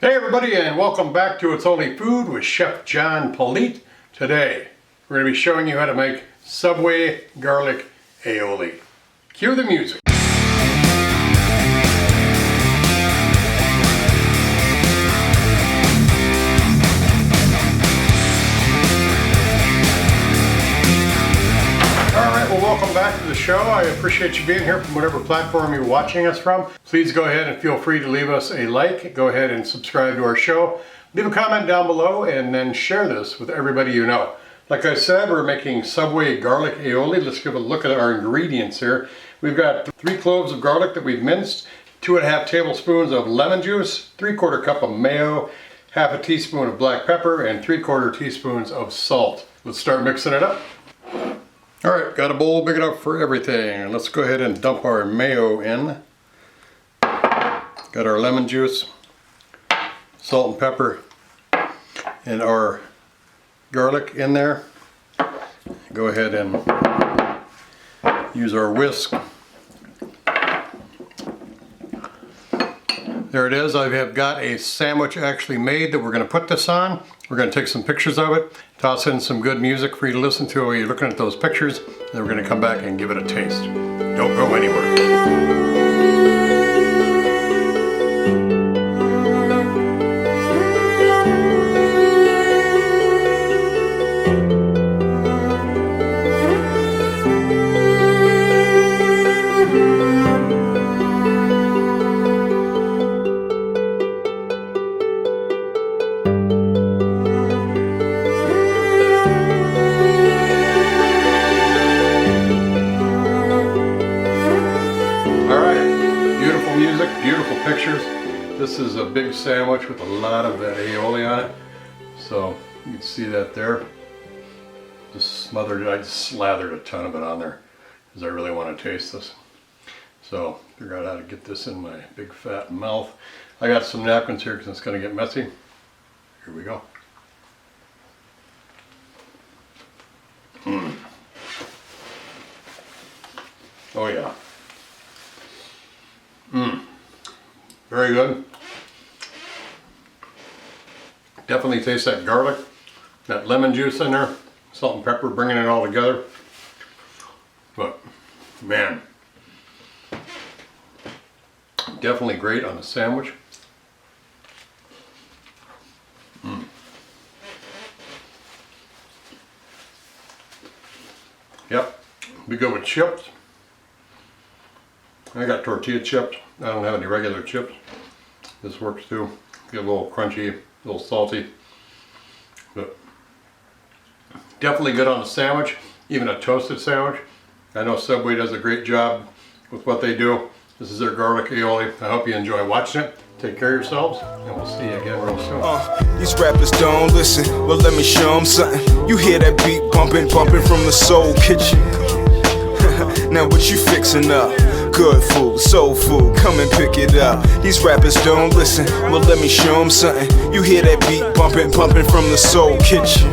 Hey everybody, and welcome back to It's Only Food with Chef John Politte. Today we're going to be showing you how to make Subway Garlic Aioli. Cue the music. Welcome back to the show. I appreciate you being here from whatever platform you're watching us from. Please go ahead and feel free to leave us a like. Go ahead and subscribe to our show. Leave a comment down below and then share this with everybody you know. Like I said, we're making Subway Garlic Aioli. Let's give a look at our ingredients here. We've got 3 cloves of garlic that we've minced, 2½ tablespoons of lemon juice, 3/4 cup of mayo, half a teaspoon of black pepper, and 3/4 teaspoons of salt. Let's start mixing it up. Alright, got a bowl big enough for everything. Let's go ahead and dump our mayo in. Got our lemon juice, salt and pepper, and our garlic in there. Go ahead and use our whisk. There it is. I have got a sandwich actually made that we're going to put this on. We're going to take some pictures of it, toss in some good music for you to listen to while you're looking at those pictures, and then we're going to come back and give it a taste. Don't go anywhere. Beautiful pictures. This is a big sandwich with a lot of that aioli on it. So you can see that there. Just smothered it. I just slathered a ton of it on there because I really want to taste this. So figure out how to get this in my big fat mouth. I got some napkins here because it's going to get messy. Here we go. Oh yeah. Very good. Definitely taste that garlic, that lemon juice in there, salt and pepper, bringing it all together. But man, definitely great on a sandwich. Yep, be good with chips. I got tortilla chips. I don't have any regular chips. This works too. Get a little crunchy, a little salty. But definitely good on a sandwich, even a toasted sandwich. I know Subway does a great job with what they do. This is their garlic aioli. I hope you enjoy watching it. Take care of yourselves, and we'll see you again real soon. These rappers don't listen, well let me show them something. You hear that beat bumping from the soul kitchen. Now what you fixing up? Good food, soul food, come and pick it up. These rappers don't listen, well let me show them something. You hear that beat bumping from the soul kitchen.